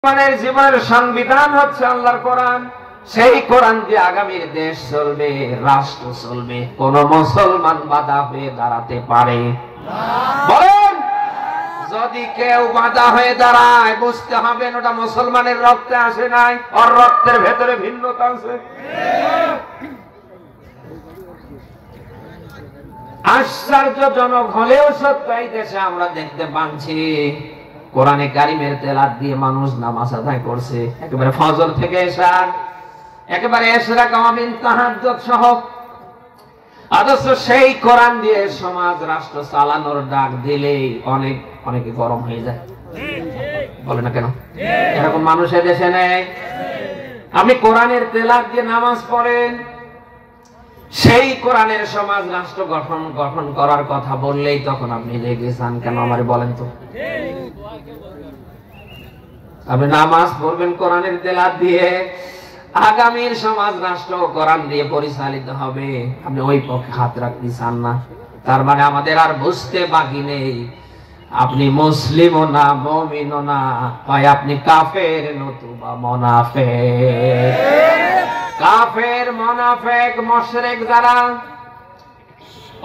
মুসলমানের জীবনের সংবিধান হচ্ছে আল্লাহর কোরআন। সেই কোরআন দিয়ে আগামীর দেশ চলবে, রাষ্ট্র চলবে। কোন মুসলমান বাধা হয়ে দাঁড়াতে পারে বলেন? যদি কেউ বাধা হয়ে দাঁড়ায়, বুঝতে হবে ওটা মুসলমানের রক্তে আসে নাই, ওর রক্তের ভেতরে ভিন্নতা আছে। আশ্চর্যজনক হলেও সত্য, এই দেশে আমরা দেখতে পাচ্ছি কোরআনে কারিমের তেলাওয়াত দিয়ে মানুষ নামাজ আদায় করছে, একেবারে ফজর থেকে এশা, একেবারে ইশরাক আওয়ামিন তাহাজ্জুদ সহ। অথচ সেই কোরআন দিয়ে সমাজ রাষ্ট্র চালানোর ডাক দিলেই অনেকে গরম হয়ে যায়। বলে না কেন? এরকম মানুষের দেশে নেই। আপনি কোরআনের তেলাওয়াত দিয়ে নামাজ পড়েন, সেই কোরআনের সমাজ রাষ্ট্র গঠন করার কথা বললেই তখন আপনি রেগে যান। কেন আমারে বলেন তো? আপনি নামাজ পড়বেন কোরআনের তেলাওয়াত দিয়ে, আগামীর সমাজ রাষ্ট্র কোরআন দিয়ে পরিচালিত হবে, আপনি ওই পক্ষে হাত রাখতে চান না। তার মানে আমাদের আর বুঝতে বাকি নেই, আপনি মুসলিমও না, মুমিনও না, হয় আপনি কাফের নতুবা মুনাফিক। কাফের, মুনাফিক, মুশরিক যারা,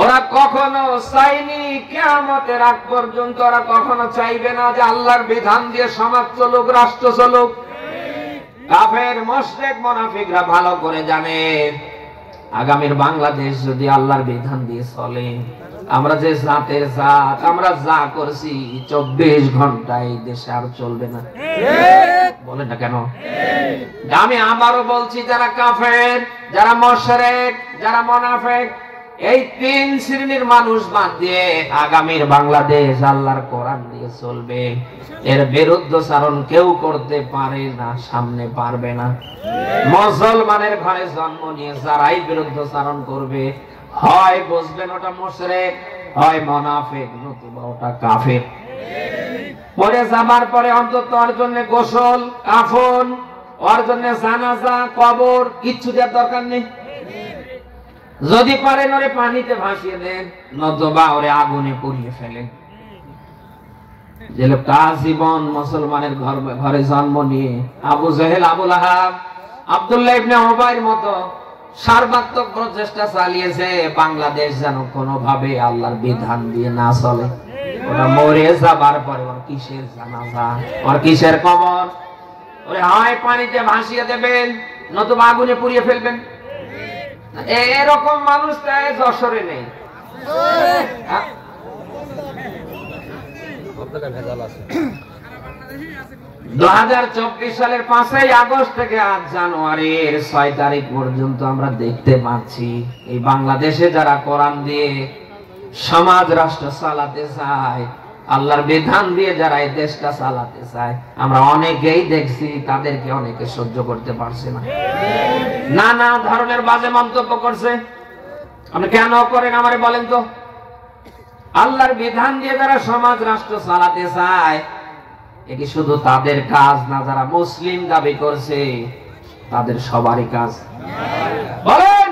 ওরা কখনো চাইনি কিয়ামতের আগ পর্যন্ত, ওরা কখনো চাইবে না যে আল্লাহর বিধান দিয়ে সমাজ চলুক, রাষ্ট্র চলুক। কাফের, মুশরিক, মুনাফিকরা ভালো করে জানে আগামীর বাংলাদেশ যদি আল্লাহর বিধান দিয়ে চলে, আমরা যে জাতের জাত, আমরা যা করছি 24 ঘন্টায় দেশে আর চলবে না। বলেন না কেন? আমি আবারও বলছি, যারা কাফের, যারা মুশরিক, যারা মুনাফিক, এই 3 শ্রেণীর মানুষ বাদ দিয়ে আগামীর বাংলাদেশ আল্লাহর কোরআন দিয়ে চলবে। এর বিরুদ্ধচারণ কেউ করতে পারে না, সামনে পারবে না। মুসলমানের ঘরে জন্ম নিয়ে যারাই বিরুদ্ধচারণ করবে, হয় বুঝবেন ওটা মুশরিক, হয় মুনাফিক, নতুবা ওটা কাফের। মরে যাবার পরে অন্তত ওর জন্য গোসল, কাফন, ওর জন্য জানাজা, কবর কিচ্ছু দেওয়ার দরকার নেই। যদি পারেন ওরে পানিতে ভাসিয়ে দেন, নতুবা ওরে আগুনে পুড়িয়ে ফেলেন। যে লোকটা জীবন মুসলমানের ঘরে জন্ম নিয়ে আবু জেহেল, আবু লাহাব, আব্দুল্লাহ ইবনে উবাইর মতো সর্বাত্মক প্রচেষ্টা চালিয়েছে বাংলাদেশ যেন কোনোভাবে আল্লাহর বিধান দিয়ে না চলে, ওরা মরে যাবার পরে ওর কিসের জানাজা, ওর কিসের কবর? ওরে হয় পানিতে ভাসিয়ে দেবেন, নতুবা আগুনে পুড়িয়ে ফেলবেন। এরকম মানুষ তাই যশোরে নেই। 2024 সালের 5ই আগস্ট থেকে আজ জানুয়ারির 6 তারিখ পর্যন্ত আমরা দেখতে পাচ্ছি এই বাংলাদেশে যারা কোরআন দিয়ে সমাজ রাষ্ট্র চালাতে চায়, আল্লাহর বিধান দিয়ে যারা এই দেশটা চালাতে চায়, আমরা অনেকেই দেখছি তাদেরকে অনেকে সহ্য করতে পারছে না, নানা ধরনের বাজে মন্তব্য করছে। আপনি কেন করেন আমারে বলেন তো? আল্লাহর বিধান দিয়ে যারা সমাজ রাষ্ট্র চালাতে চায়, এটি শুধু তাদের কাজ না, যারা মুসলিম দাবি করছে তাদের সবারই কাজ। বলেন,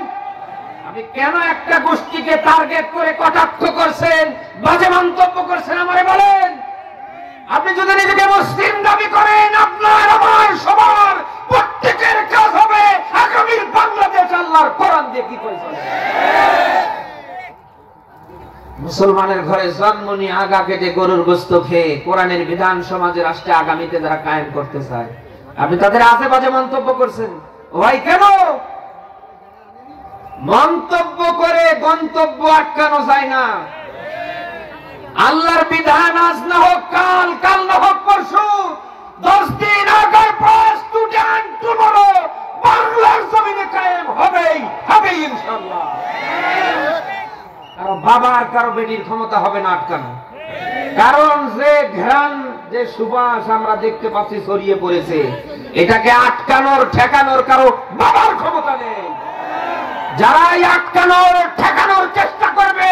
আপনি কেন একটা গোষ্ঠীকে টার্গেট করে কটাক্ষ করছেন, বাজে মন্তব্য করছেন আমারে বলেন? আপনি যদি নিজেকে মুসলিম দাবি করেন, আপনার আমার সবার প্রত্যেকের কাজ হবে আগামীর বাংলাদেশ আল্লাহর কোরআন দিয়ে কি করে চলবে। মুসলমানের ঘরে জন্ম নিয়ে আগা কেটে গরুর গোশত খেয়ে কোরআনের বিধান সমাজে রাষ্ট্রে আগামীতে যারা কায়েম করতে চায়, আপনি তাদের আজে বাজে মন্তব্য করছেন। ভাই কেন? মন্তব্য করে গন্তব্য আটকানো যায় না। আল্লাহর বিধান আজ না হোক কাল, কাল না হোক পরশু, 10 দিন আগে বাংলার জমিনে কায়েম হবেই হবে ইনশাআল্লাহ। কারো বাবার, কারো বেটির ক্ষমতা হবে না আটকানো। কারণ যে ঘ্রাণ, যে সুবাস আমরা দেখতে পাচ্ছি ছড়িয়ে পড়েছে, এটাকে আটকানোর ঠেকানোর কারো বাবার ক্ষমতা নেই। যারা আটকানোর ঠেকানোর চেষ্টা করবে,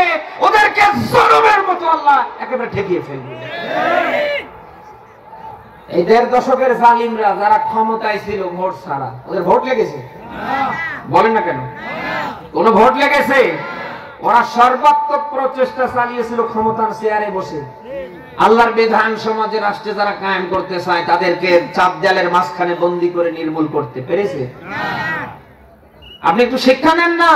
ওদেরকে জুলুমের মতো আল্লাহ একেবারে ঠেকিয়ে ফেলবে। এই 1.5 দশকের জালিমরা যারা ক্ষমতায় ছিল ভোট ছাড়া, ওদের ভোট লেগেছে? বলেন না কেন? কোন ভোট লেগেছে? ওরা সর্বাত্মক প্রচেষ্টা চালিয়েছিল ক্ষমতার চেয়ারে বসে। আল্লাহর বিধান সমাজে রাষ্ট্রে যারা কায়েম করতে চায় তাদেরকে চাপ দেয়ালের মাঝখানে বন্দী করে নির্মূল করতে পেরেছে? আপনি একটু শিক্ষা নেন না।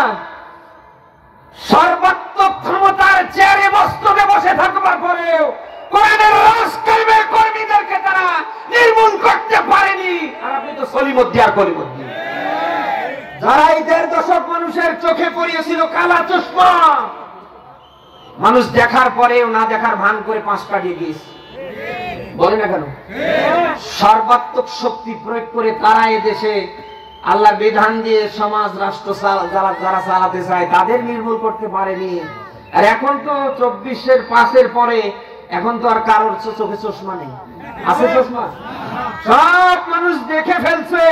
সর্বাত্মক ক্ষমতার চেয়ারে মস্তকে বসে থাকবার পরেও কোরআনের রাষ্ট্রের কর্মীদেরকে তারা নির্মূল করতে পারেনি। আর আপনি তো সলিমুদ্দিন আর কলিমুদ্দিন, যারা এই 1.5 দশক মানুষের চোখে পড়িয়েছিল কালা চশমা, মানুষ দেখার পরেও না দেখার ভান করে 5 কাটিয়ে দিয়েছে। বলে না কেন? সর্বাত্মক শক্তি প্রয়োগ করে তারা এদেশে আল্লাহর বিধান দিয়ে সমাজ রাষ্ট্র যারা চালাতে চায় তাদের নির্মূল করতে পারেনি। আর এখন তো 24-এর 5-এর পরে এখন তো আর কারোর চোখে চশমা নেই। আছে চশমা? সব মানুষ দেখে ফেলছে।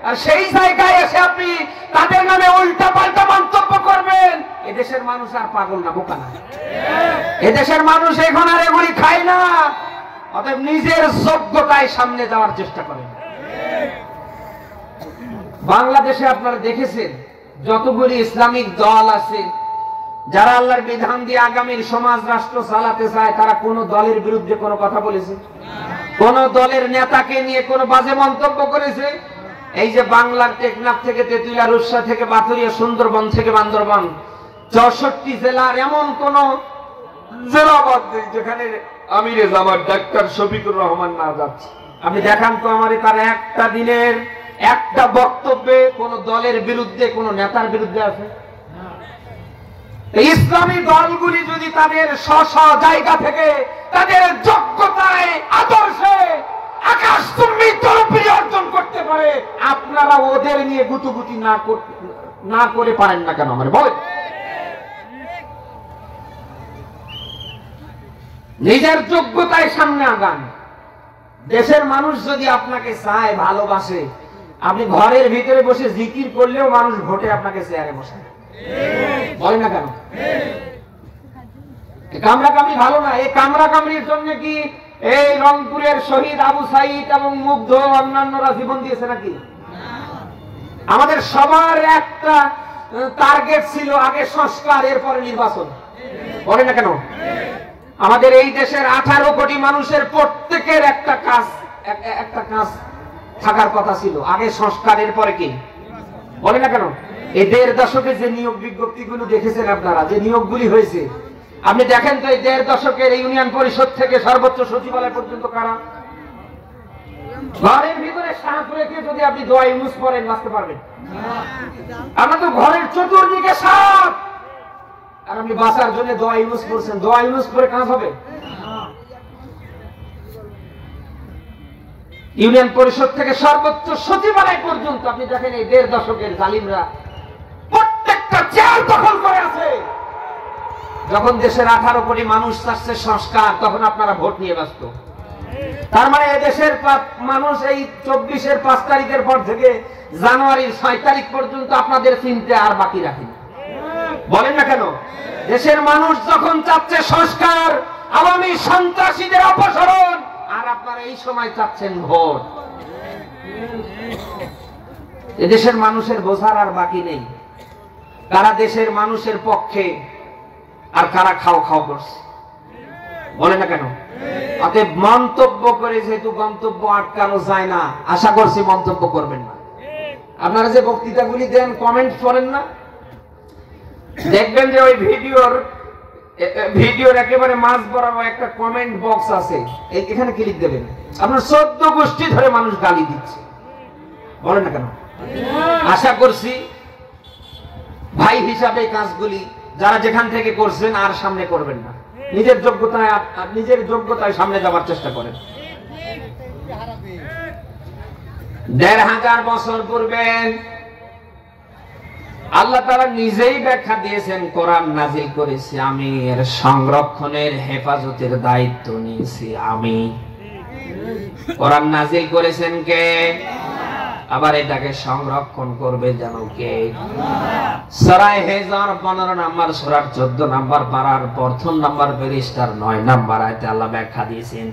আর সেই জায়গায় এসে আপনি তাদের নামে উল্টা পাল্টা মন্তব্য করবেন। এদেশের মানুষ আর পাগল না, বোকা না। এদেশের মানুষ এখন আর এগুলি খায় না। অতএব নিজের যোগ্যতায় সামনে যাওয়ার চেষ্টা করেন। বাংলাদেশে আপনারা দেখেছেন যতগুলি ইসলামিক দল আছে যারা আল্লাহর বিধান দিয়ে আগামীর সমাজ রাষ্ট্র চালাতে চায়, তারা কোন দলের বিরুদ্ধে কোনো কথা বলেছে? কোন দলের নেতাকে নিয়ে কোনো বাজে মন্তব্য করেছে? এই যে বাংলার টেকনাফ থেকে তেঁতুলিয়া, রূপসা থেকে পাথুরিয়া, সুন্দরবন থেকে বান্দরবান, 64 জেলার এমন কোন জেলা বাদ নেই যেখানে আমিরে জামাত ডাক্তার শফিকুর রহমান না যাচ্ছে। আপনি দেখান তো আমারে তার একটা দিনের একটা বক্তব্যে কোন দলের বিরুদ্ধে, কোন নেতার বিরুদ্ধে আছে? ইসলামী দলগুলি যদি তাদের স্ব জায়গা থেকে তাদের যোগ্যতায় আদর্শে আকাশচুম্বী জনপ্রিয় অর্জন করতে পারে, আপনারা ওদের নিয়ে গুতুগুতি না করে পারেন না কেন? আমার বলেন। নিজের যোগ্যতায় সামনে আগান। দেশের মানুষ যদি আপনাকে চায়, ভালোবাসে, আপনি ঘরের ভিতরে বসে জিকির করলেও মানুষ ভোটে আপনাকে চেয়ারে বসে। বলে না কেন? কামরা কামড়ি ভালো না। এই কামরা কামড়ির জন্য কি এই রংপুরের শহীদ আবু সাইদ এবং মুগ্ধ অন্যান্যরা জীবন দিয়েছে নাকি? আমাদের সবার একটা টার্গেট ছিল, আগে সংস্কার, এরপরে নির্বাচন। বলে না কেন? আমাদের এই দেশের 18 কোটি মানুষের প্রত্যেকের একটা কাজ থাকার কথা ছিল, আগে সংস্কার, এরপরে কি? বলে না কেন? এই 1.5 দশকে যে নিয়োগ বিজ্ঞপ্তিগুলো দেখেছেন আপনারা, যে নিয়োগগুলি হয়েছে, আপনি দেখেন তো এই 1.5 দশকের ইউনিয়ন পরিষদ থেকে সর্বোচ্চ সচিবালয় পর্যন্ত কারা? ঘরের ভিতরে সাপ রেখে যদি আপনি দোয়া ইউনুস পড়েন বাঁচতে পারবেন? আমরা তো ঘরের চতুর্দিকে সাপ, আর আপনি বাঁচার জন্য দোয়া ইউনুস করছেন। দোয়া ইউনুস করে কাজ হবে? ইউনিয়ন পরিষদ থেকে সর্বোচ্চ সচিবালয় পর্যন্ত আপনি দেখেন এই 1.5 দশকের জালিমরা প্রত্যেকটা চেয়ার দখল করে আছে। যখন দেশের 18 কোটি মানুষ চাচ্ছে সংস্কার, তখন আপনারা ভোট নিয়ে ব্যস্ত। তার মানে এদেশের মানুষ এই 24-এর 5 তারিখের পর থেকে জানুয়ারির 6 তারিখ পর্যন্ত আপনাদের চিনতে আর বাকি রাখেনি। বলেন না কেন? দেশের মানুষ যখন চাচ্ছে সংস্কার, আওয়ামী সন্ত্রাসীদের অপসারণ, আর আপনারা এই সময় চাচ্ছেন ভোট। এদেশের মানুষের বোঝার আর বাকি নেই কারা দেশের মানুষের পক্ষে আর কারা খাও খাও করছে। বলে না কেন? অতএব মন্তব্য করে যেহেতু গন্তব্য আটকানো যায় না, আশা করছি মন্তব্য করবেন না। আপনারা যে বক্তৃতাগুলি দেন, কমেন্ট করেন না, দেখবেন যে ওই ভিডিওর একেবারে মাঝ বরাবর একটা কমেন্ট বক্স আছে, এখানে ক্লিক দেবেন, আপনার 14 গোষ্ঠী ধরে মানুষ গালি দিচ্ছে। বলেন না কেন? আশা করছি ভাই হিসাবে কাজগুলি যারা যেখান থেকে করছেন আর সামনে করবেন না। নিজের যোগ্যতায় সামনে যাওয়ার চেষ্টা করেন। 1500 বছর পূর্বে আল্লাহ তাআলা নিজেই ব্যাখ্যা দিয়েছেন, কোরআন নাজিল করেছি আমি, এর সংরক্ষণের হেফাজতের দায়িত্ব নিয়েছি আমি। কোরআন নাজিল করেছেন কে? আবার এটাকে সংরক্ষণ করবে যেন কে? সূরা হিজর 15 নম্বর সূরার 14 নম্বর পারার 1ম নম্বর পৃষ্ঠার 9 নম্বর আয়াতে আল্লাহ ব্যাখ্যা দিয়েছেন।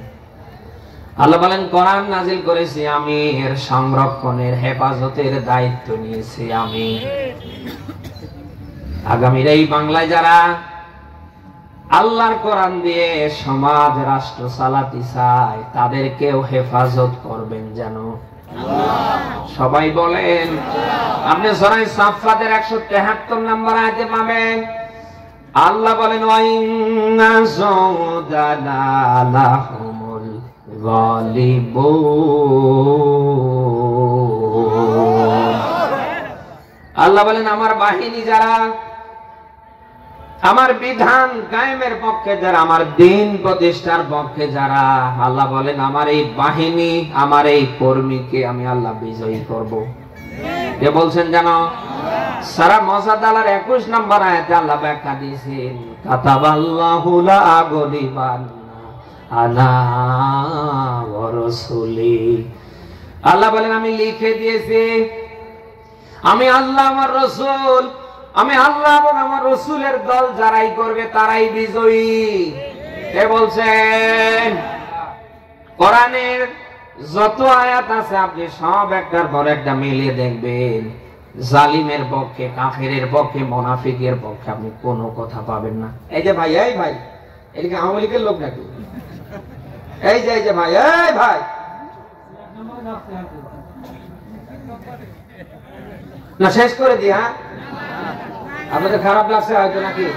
আল্লাহ বলেন, কোরআন নাজিল করেছি আমি, এর সংরক্ষণের হেফাজতের দায়িত্ব নিয়েছি আমি। আগামীর এই বাংলায় যারা আল্লাহর কোরআন দিয়ে সমাজ রাষ্ট্র চালাতে চায় তাদেরকেও হেফাজত করবেন যেন সবাই বলেন। আপনি সূরা সাফফাতের 173 নম্বর আয়াতে পাবেন আল্লাহ বলেন ওয়াইন্না যুদানা লাহুমুল গালিবুন। আল্লাহ বলেন আমার বাহিনী যারা আমার বিধান কায়েমের পক্ষে যারা আমার দিন প্রতিষ্ঠার পক্ষে যারা আল্লাহ বলেন আমার এই বাহিনী আমার এই কর্মীকে আমি আল্লাহ বিজয়ী করব। কে বলছেন জানো? সূরা মুজাদালার 21 নম্বর আয়াতে আল্লাহ ব্যাখ্যা দিয়েছেন কাতাবাল্লাহু লা আগলিবান্না আনা ওয়া রাসূলি। আল্লাহ বলেন আমি লিখে দিয়েছি আমি আল্লাহ আমার রাসূল আমি আল্লাহ এবং আমার রাসূলের দল যারাই করবে তারাই বিজয়ী। কে বলছেন? কোরআনের যত আয়াত আছে আপনি সব একটার পর একটা মিলিয়ে দেখবেন জালিমের পক্ষে কাফেরের পক্ষে মুনাফিকের পক্ষে আপনি কোনো কথা পাবেন না। এই যে ভাই এই ভাই এদিকে আওয়ামী লীগের লোক নাকি? এই যে ভাই এই ভাই না শেষ করে দি। হ্যাঁ আপনাদের খারাপ লাগছে হয়তো নাকি?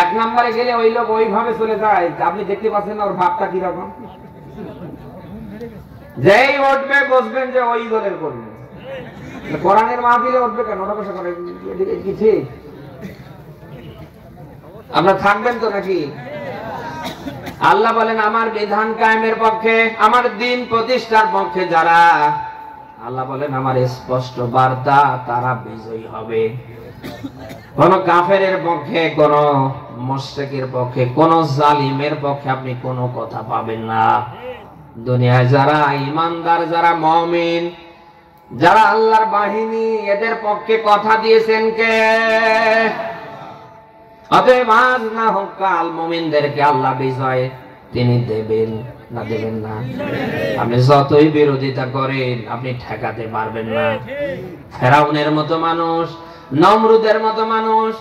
এক নম্বরে গেলে ওই লোক ওইভাবে চলে যায় আপনি দেখতে পাচ্ছেন না ওর ভাবটা কিরকম। যেই উঠবে বসবেন যে ওই দলের কর্মী। কোরআনের মাহফিলে উঠবে কেন? ওটা বসে করে কি ঠিক? আপনারা থাকবেন তো নাকি? আল্লাহ বলেন আমার বিধান কায়েমের পক্ষে আমার দিন প্রতিষ্ঠার পক্ষে যারা আল্লাহ বলেন আমার স্পষ্ট বার্তা তারা বিজয়ী হবে। কোন কাফেরের পক্ষে কোন মুশরিকের পক্ষে কোন জালিমের পক্ষে আপনি কোনো কথা পাবেন না। দুনিয়ায় যারা ঈমানদার যারা মুমিন যারা আল্লাহর বাহিনী এদের পক্ষে কথা দিয়েছেন কে? অতএব আজ না হোক কাল মুমিনদেরকে আল্লাহ বিজয় তিনি দেবেন না দেবেন না? আপনি যতই বিরোধিতা করেন আপনি ঠেকাতে পারবেন না। ফেরাউনের মতো মানুষ নমরুদের মতো মানুষ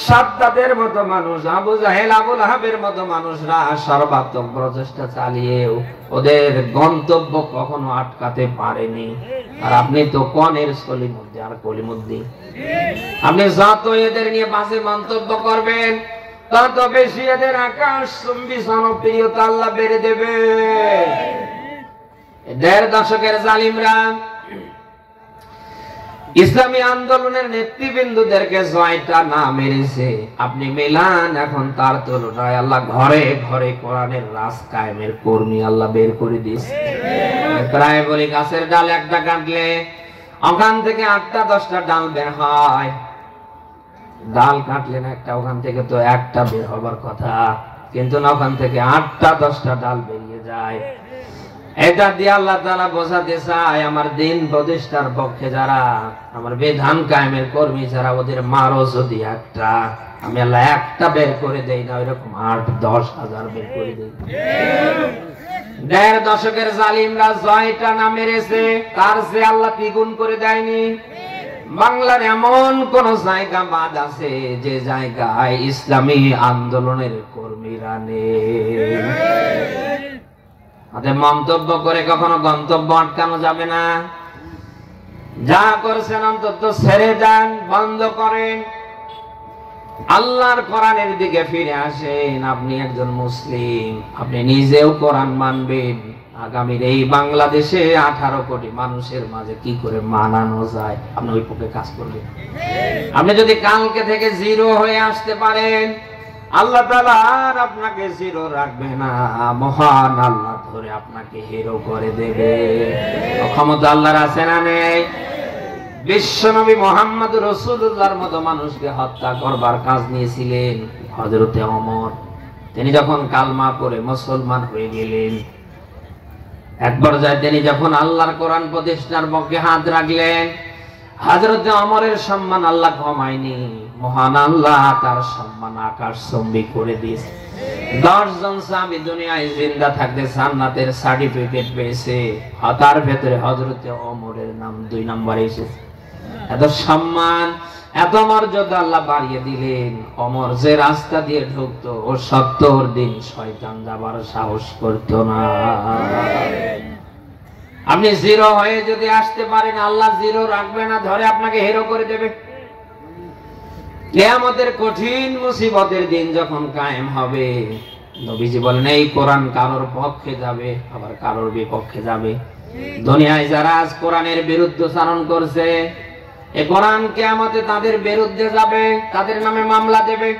সাদ্দাদের মতো মানুষ আবু জাহেল আবু লাহাবের মতো মানুষরা সর্বাত্মক প্রচেষ্টা চালিয়েও ওদের গন্তব্য কখনো আটকাতে পারেনি। আর আপনি তো কনের সলিমুদ্দি আর কলিমুদ্দি। আপনি যত এদের নিয়ে বাজে মন্তব্য করবেন তত বেশি এদের আকাশ চুম্বি জনপ্রিয়তা আল্লাহ বেড়ে দেবে। ১.৫ দশকের জালিমরা ইসলামী আন্দোলনের নেতৃবৃন্দদেরকে জয়টা না মেরেছে আপনি মেলান এখন তার তুলনায় আল্লাহ ঘরে ঘরে কোরআনের রাজ কায়েমের কর্মী আল্লাহ বের করে দিয়েছে। প্রায় বলি গাছের ডাল একটা কাটলে ওখান থেকে ৮টা ১০টা ডাল বের হয়। ডাল কাটলেন একটা ওখান থেকে তো একটা বের হবার কথা কিন্তু না ওখান থেকে ৮টা ১০টা ডাল বেরিয়ে যায়। এটা দিয়ে আল্লাহ তাআলা বোঝাতে চায় আমার দিন প্রতিষ্ঠার পক্ষে যারা আমার বিধান কায়েমের কর্মী যারা ওদের মারো যদি একটা আমি আল্লাহ একটা বের করে দেই না ওইরকম ৮-১০ হাজার বের করে দেই। ১.৫ দশকের জালিমরা জয়টা না মেরেছে তার যে আল্লাহ দ্বিগুণ করে দেয়নি। বাংলার এমন কোন জায়গা বাদ আছে যে জায়গায় ইসলামী আন্দোলনের কর্মীরা নেই? মন্তব্য করে কখনো গন্তব্য আটকানো যাবে না। যা করছেন অন্তত ছেড়ে যান, বন্ধ করেন, আল্লাহর কোরআনের দিকে ফিরে আসেন। আপনি একজন মুসলিম, আপনি নিজেও কোরআন মানবেন। আগামীর এই বাংলাদেশে 18 কোটি মানুষের মাঝে কি করে মানানো যায় আপনি ওই পক্ষে কাজ করবেন। আপনি যদি কালকে থেকে জিরো হয়ে আসতে পারেন আল্লাহ তাআলা আর আপনাকে জিরো রাখবে না, মহান আল্লাহ ধরে আপনাকে হিরো করে দেবে। ক্ষমতা আল্লাহর আছে না নেই? বিশ্বনবী মুহাম্মদ রাসূলুল্লাহর মতো মানুষকে হত্যা করবার কাজ নিয়েছিলেন হযরতে ওমর। তিনি যখন কালমা পড়ে মুসলমান হয়ে গেলেন, এক পর্যায়ে তিনি যখন আল্লাহর কোরআন প্রতিষ্ঠার পক্ষে হাত রাখলেন, হযরতে ওমরের সম্মান আল্লাহ কমায়নি, মহান আল্লাহ তার সম্মান আকাশচুম্বী করে দিয়েছে। 10 জন সাহাবী দুনিয়ায় জিন্দা থাকতে জান্নাতের সার্টিফিকেট পেয়েছে, তার ভেতরে হযরতে ওমরের নাম 2 নম্বরে এসেছে। এত সম্মান, এত মর্যাদা আল্লাহ বাড়িয়ে দিলেন। ওমর যে রাস্তা দিয়ে ঢুকতো ও 70 দিন শয়তান যাবার সাহস করতো না। আপনি জিরো হয়ে যদি আসতে পারেন, আল্লাহ জিরো রাখবে না, ধরে আপনাকে হিরো করে দেবে। কিয়ামতের কঠিন মুসিবতের দিন যখন কায়েম হবে, নবীজি বলেন এই কোরআন কারোর পক্ষে যাবে, আবার কারোর বিপক্ষে যাবে। দুনিয়ায় যারা আজ কোরআনের বিরুদ্ধাচরণ করছে, এই কোরআন কিয়ামতে তাদের বিরুদ্ধে যাবে, তাদের নামে মামলা দেবে।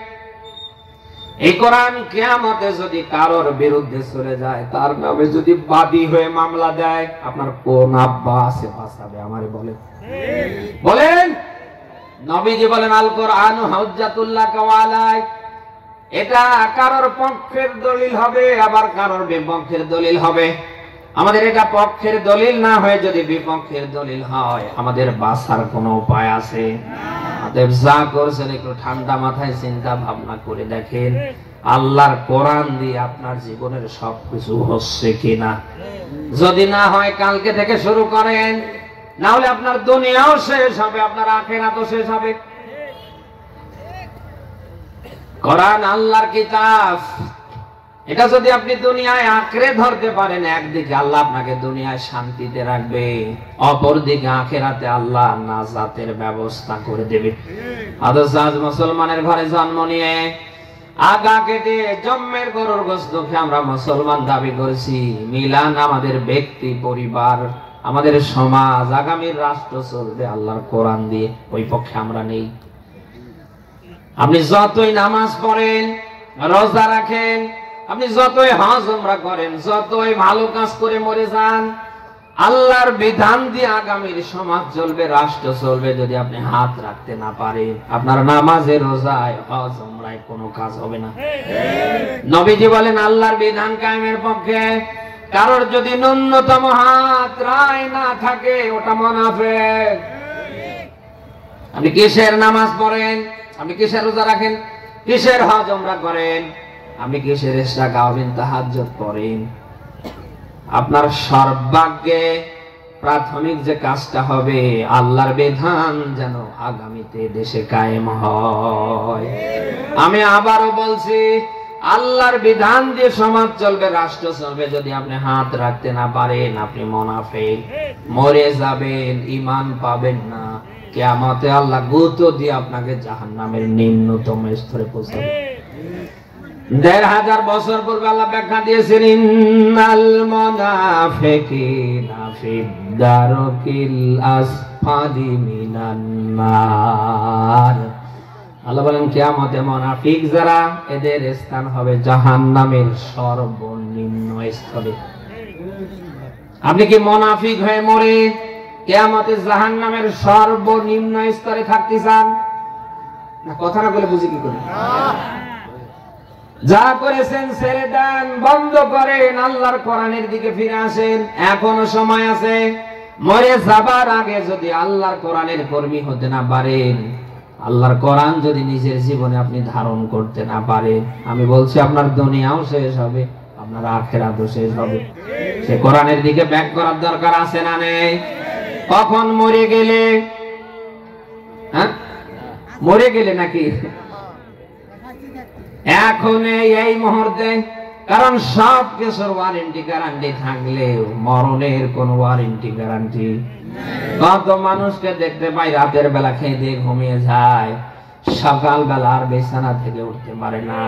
এই কোরআন কিয়ামতে যদি কারোর বিরুদ্ধে চলে যায়, তার নামে যদি বাদী হয়ে মামলা দেয়, আপনার কোন আব্বা আছে বাঁচাবে? আমারে বলেন, বলেন। নবীজি বলেন আল কোরআন হুজ্জাতুল লাকা ওয়া আলাইক, এটা কারোর পক্ষের দলিল হবে, আবার কারোর বিপক্ষের দলিল হবে। আমাদের এটা পক্ষের দলিল না হয়ে যদি বিপক্ষের দলিল হয়, আমাদের বাঁচার কোনো উপায় আছে? অতএব যা করছেন একটু ঠান্ডা মাথায় চিন্তা ভাবনা করে দেখেন, আল্লাহর কোরআন দিয়ে আপনার জীবনের সবকিছু হচ্ছে কিনা। যদি না হয় কালকে থেকে শুরু করেন, না হলে আপনার দুনিয়াও শেষ হবে, আপনার আখিরাতও শেষ হবে। কোরআন আল্লাহর কিতাব, এটা যদি আপনি দুনিয়ায় আঁকড়ে ধরতে পারেন, একদিকে আল্লাহ আপনাকে দুনিয়ায় শান্তিতে রাখবে, অপরদিকে আখিরাতে আল্লাহ নাজাতের ব্যবস্থা করে দেবে। অথচ আজ মুসলমানের ঘরে জন্ম নিয়ে আগা কেটে জম্মের গরুর গোশত খেয়ে আমরা মুসলমান দাবি করছি। মিলান আমাদের ব্যক্তি, পরিবার, আমাদের সমাজ, আগামীর রাষ্ট্র চলবে আল্লাহর কোরআন দিয়ে, ওই পক্ষে আমরা নেই। আপনি যতই নামাজ পড়েন, রোজা রাখেন, আপনি যতই হজ উমরা করেন, যতই ভালো কাজ করে মরে যান, আল্লাহর বিধান দিয়ে আগামীর সমাজ চলবে, রাষ্ট্র চলবে, যদি আপনি হাত রাখতে না পারেন, আপনার নামাজে, রোজায়, হজ উমরায় কোনো কাজ হবে না। নবীজি বলেন আল্লাহর বিধান কায়েমের পক্ষে কারোর যদি ন্যূনতম হাত রায় না থাকে, ওটা মুনাফিক। আপনি কিসের নামাজ পড়েন, আপনি কিসের রোজা রাখেন, কিসের হজ উমরা করেন, আপনি কিসের ইশরা গাওবেন, তাহাজ্জুদ পড়েন, আপনার সর্বাগ্যে প্রাথমিক যে কাজটা হবে, আল্লাহর বিধান যেন আগামীতে দেশে কায়েম হয়। আমি আবারও বলছি, আল্লাহর বিধান দিয়ে সমাজ চলবে, রাষ্ট্র চলবে, যদি আপনি হাত রাখতে না পারেন, আপনি মুনাফিক, মরে যাবেন, ঈমান পাবেন না। কিয়ামতে আল্লাহ গুঁতো দিয়ে আপনাকে জাহান্নামের নিম্নতম স্তরে পৌঁছাবে। ১৫০০ বছর পূর্বে আল্লাহ ব্যাখ্যা দিয়েছেন, ইন্নাল মুনাফিকিনা ফিদ-দারকিল আসফালি মিনান নার। আল্লাহ বলেন কিয়ামতে মুনাফিক যারা, এদের স্থান হবে জাহান্নামের সর্বনিম্ন স্তরে। আপনি কি মুনাফিক হয়ে মরে কিয়ামতে জাহান্নামের সর্বনিম্ন স্তরে থাকতে চান? না, কথা না বলে বুঝি কি করে? যা করেছেন ছেড়ে দেন, বন্ধ করেন, আল্লাহর কোরআনের দিকে ফিরে আসেন, এখনো সময় আছে। মরে যাবার আগে যদি আল্লাহর কোরআনের কর্মী হতে না পারেন, আল্লাহর কোরআন যদি নিজের জীবনে আপনি ধারণ করতে না পারেন, আমি বলছি আপনার দুনিয়াও শেষ হবে, আপনার আখিরাতও শেষ হবে। সে কোরআনের দিকে ব্যাক করার দরকার আছে না নেই? কখন মরে গেলে, হ্যাঁ মরে গেলে নাকি এখন এই মুহূর্তে? কারণ সব কিছুর ওয়ারেন্টি গ্যারান্টি থাকলেও মরণের কোন ওয়ারেন্টি গ্যারান্টি। কত মানুষকে দেখতে পাই রাতের বেলা খেয়ে দিয়ে ঘুমিয়ে যায়, সকাল বেলা আর বিছানা থেকে উঠতে পারে না।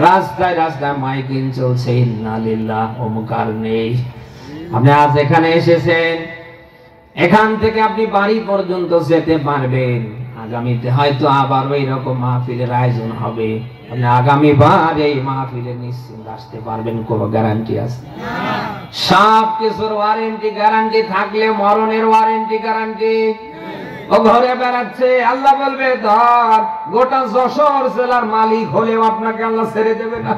রাস্তায় রাস্তায় মাইকিং চলছে, ইন্না লিল্লাহ, অমুক আর নেই। আপনি আজ এখানে এসেছেন, এখান থেকে আপনি বাড়ি পর্যন্ত যেতে পারবেন। আগামীতে হয়তো আবার ওই রকম মাহফিলের আয়োজন হবে, আপনি আগামীবার এই মাহফিলে নিশ্চিন্ত আসতে পারবেন, কোনো গ্যারান্টি আছে? সব কিছুর ওয়ারেন্টি গ্যারান্টি থাকলে মরণের ওয়ারেন্টি গ্যারান্টি? ও ঘরে বেড়াচ্ছে, আল্লাহ বলবে ধর, গোটা যশোর জেলার মালিক হলেও আপনাকে আল্লাহ ছেড়ে দেবে না।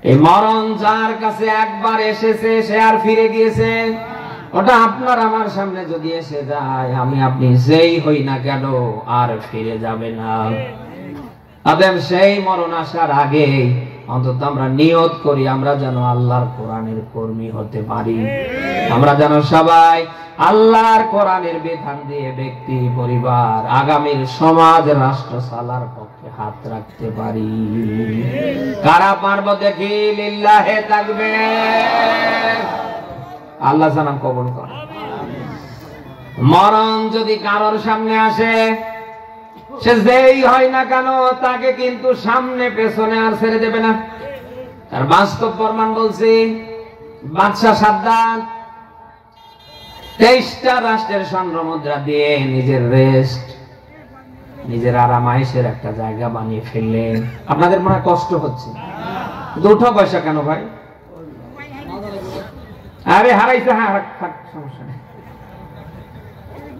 এই মরণ যার কাছে একবার এসেছে, সে আর ফিরে গিয়েছে? ওটা আপনার আমার সামনে যদি এসে যায়, আমি আপনি যেই হই না কেন, আর ফিরে যাবে না। তবে সেই মরণ আসার আগে অন্তত আমরা নিয়ত করি আমরা যেন আল্লাহর কোরআনের কর্মী হতে পারি, আমরা যেন সবাই আল্লাহর কোরআনের বিধান দিয়ে ব্যক্তি পরিবার আগামীর সমাজ রাষ্ট্র চালার পক্ষে হাত রাখতে পারি। কারা পারব দেখি লিল্লাহে তাকবীর। আল্লাহ জানাম কবুল করে। মরণ যদি কারোর সামনে আসে, সে যেই হয় না কেন, তাকে কিন্তু সামনে পেছনে আর ছেড়ে দেবে না। তার বাস্তব প্রমাণ বলছি। বাদশাহ সাদ্দাত 23টা রাষ্ট্রের স্বর্ণ মুদ্রা দিয়ে নিজের রেস্ট, নিজের আরাম আয়েশের একটা জায়গা বানিয়ে ফেললেন। আপনাদের মনে কষ্ট হচ্ছে, দুটো পয়সা কেন ভাই? আরে হারাইছে, সমস্যা নেই।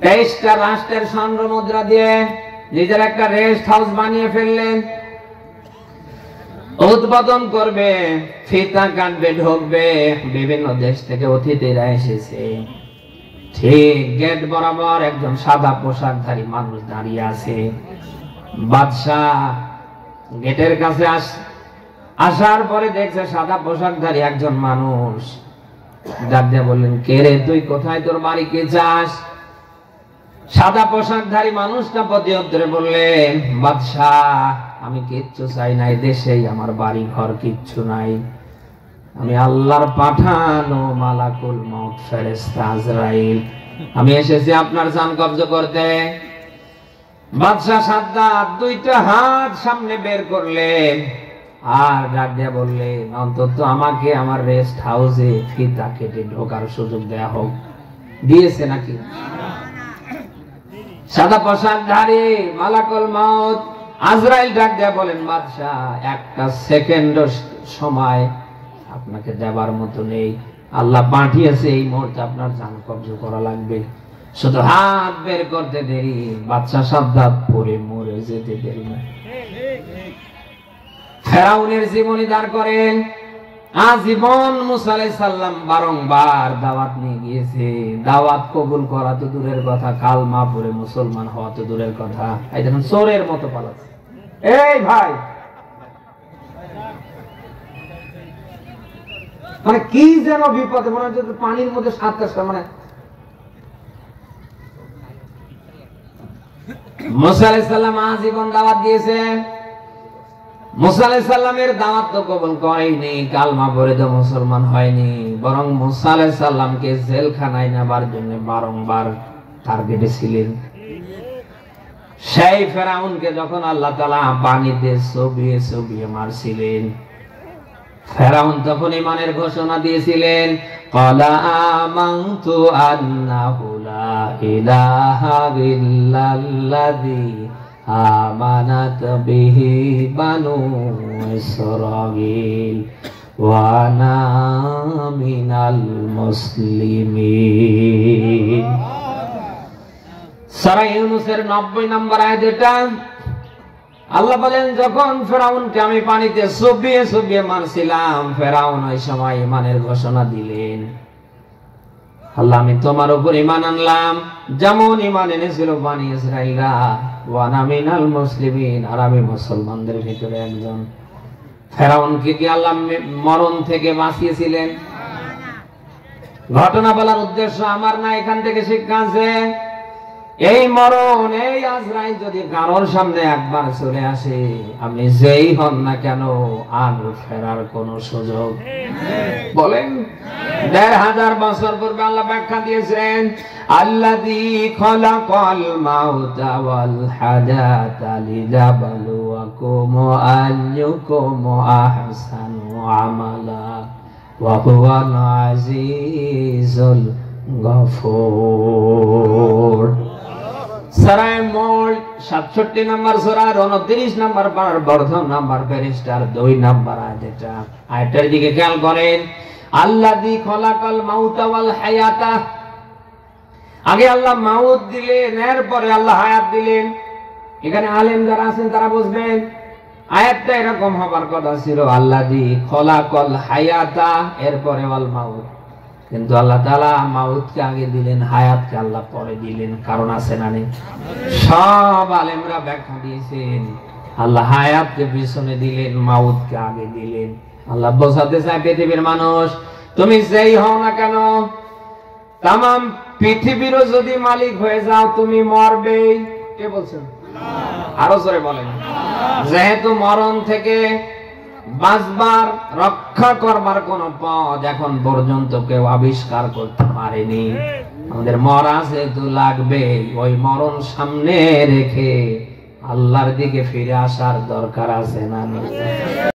23টা রাষ্ট্রের স্বর্ণ মুদ্রা দিয়ে নিজের একটা রেস্ট হাউস বানিয়ে ফেললেন। উদ্বোধন করবে, ফিতা কাটবে, ঢুকবে, বিভিন্ন দেশ থেকে অতিথিরা এসেছে। ঠিক গেট বরাবর একজন সাদা পোশাকধারী মানুষ দাঁড়িয়ে আছে। বাদশাহ গেটের কাছে আসার পরে দেখছে সাদা পোশাকধারী একজন মানুষ। ডাক দিয়ে বললেন, কে রে তুই, কোথায় তোর বাড়ি, কে যাস? সাদা পোশাকধারী মানুষটা প্রতিউত্তরে বললেন, বাদশাহ আমি কিচ্ছু চাই নাই, দেশেই আমার বাড়ি ঘর কিচ্ছু নাই, আমি আল্লাহর পাঠানো মালাকুল মউত ফেরেশতা আজরাইল, আমি এসেছি আপনার জান কবজ করতে। বাদশাহ সাদ্দাত দুইটা হাত সামনে বের করলেন আর ডাক দিয়ে বললেন, অন্তত আমাকে আমার রেস্ট হাউসে ফিতা কেটে ঢোকার সুযোগ দেয়া হোক। দিয়েছে নাকি? সাদা পোশাকধারী মালাকুল মউত আজরাইল ডাক দিয়ে বলেন, বাদশাহ একটা সেকেন্ড সময় আপনাকে দেবার মতো নেই, আল্লাহ পাঠিয়েছে এই মুহূর্তে আপনার জান কবজ করা লাগবে, শুধু হাত বের করতে দেরি। বাদশাহ সাদ্দাত পরে মরে যেতে দেরি না। ফেরাউনের জীবনী দাঁড় করেন। আজীবন মুসা আলাইহিস সালাম বারংবার দাওয়াত নিয়ে গিয়েছে, দাওয়াত কবুল করা তো দূরের কথা, কালমা পড়ে মুসলমান হওয়া তো দূরের কথা। এই দেখুন চোরের মতো পালাচ্ছে। এই ভাই, মানে কি যেন বিপদে, মনে হচ্ছে পানির মধ্যে সাত কাটা। মানে মুসা আলাইহিস সালাম আজীবন দাওয়াত দিয়েছেন, মুসা আলাইহিস সালামের দাওয়াত তো কবুল করেনি, কালমা পড়ে তো মুসলমান হয়নি, বরং মুসা আলাইহিস সালামকে জেলখানায় নেবার জন্য বারংবার টার্গেটে ছিলেন। সেই ফেরাউনকে যখন আল্লাহ তাআলা পানিতে চুবিয়ে চুবিয়ে মারছিলেন, ফেরাউন তখন ঈমানের ঘোষণা দিয়েছিলেন, ক্বালা আমানতু আন্নাহু লা ইলাহা ইল্লাল্লাযী আমানাত বিহি বানু ইসরাঈল ওয়া আনা মিনাল মুসলিমিন। সূরা ইউনূসের 90 নম্বর আয়াত এটা। আল্লাহ বলেন, যখন ফেরাউনকে আমি পানিতে চুবিয়ে চুবিয়ে মারছিলাম, ফেরাউন ওই সময় ঈমানের ঘোষণা দিলেন, আল্লাহ আমি তোমার উপর ঈমান আনলাম যেমন ঈমান এনেছিল বনী ইসরাঈলরা, ওয়া আনা মিনাল মুসলিমিন, আর আমি মুসলমানদের ভিতরে একজন। ফেরাউনকে কি আল্লাহ মরণ থেকে বাঁচিয়েছিলেন? ঘটনা বলার উদ্দেশ্য আমার না, এখান থেকে শিক্ষা আছে। এই মরণ, এই আজরাইল যদি কারোর সামনে একবার চলে আসে, আপনি যেই হন না কেন, আর ফেরার কোন সুযোগ বলেন? ১৫০০ বছর পূর্বে আল্লাহ ব্যাখ্যা দিয়েছেন, আল্লাযী খালাকাল মাউতা ওয়াল হায়াতা লিয়াবলুয়াকুম আইয়ুকুম আহসানু আমালা ওয়া হুয়াল আজিজুল গফুর। সূরা মুল্ক ৬৭ নম্বর সূরা ২৯ নম্বর পারার বর্ধন নাম্বার ফেরেশতার ২ নম্বর আয়াত। এটা আয়াতের দিকে খেয়াল করেন। আল্লাযী খালাকাল মাউতা ওয়াল হায়াতা, আগে আল্লাহ মাউত দিলেন, এরপরে আল্লাহ হায়াত দিলেন। এখানে আলেম যারা আছেন তারা বুঝবেন, আয়াতটা এরকম হবার কথা ছিল, আল্লাযী খালাকাল হায়াতা এরপরে ওয়াল মাউত, কিন্তু আল্লাহ তাআলা মাউতকে আগে দিলেন, হায়াতকে আল্লাহ পরে দিলেন। কারণ আছে না নেই? সব আলেমরা ব্যাখ্যা দিয়েছেন, আল্লাহ হায়াতকে পিছনে দিলেন, মাউতকে আগে দিলেন। আল্লাহ বোঝাতে চায় পৃথিবীর মানুষ, তুমি যেই হও না কেন, তামাম পৃথিবীরও যদি মালিক হয়ে যাও, তুমি মরবেই। কে বলছেন? আরো জোরে বলেন। যেহেতু মরণ থেকে বাঁচবার, রক্ষা করবার কোন পথ এখন পর্যন্ত কেউ আবিষ্কার করতে পারেনি, আমাদের মরা যেহেতু লাগবে, ওই মরণ সামনে রেখে আল্লাহর দিকে ফিরে আসার দরকার আছে না?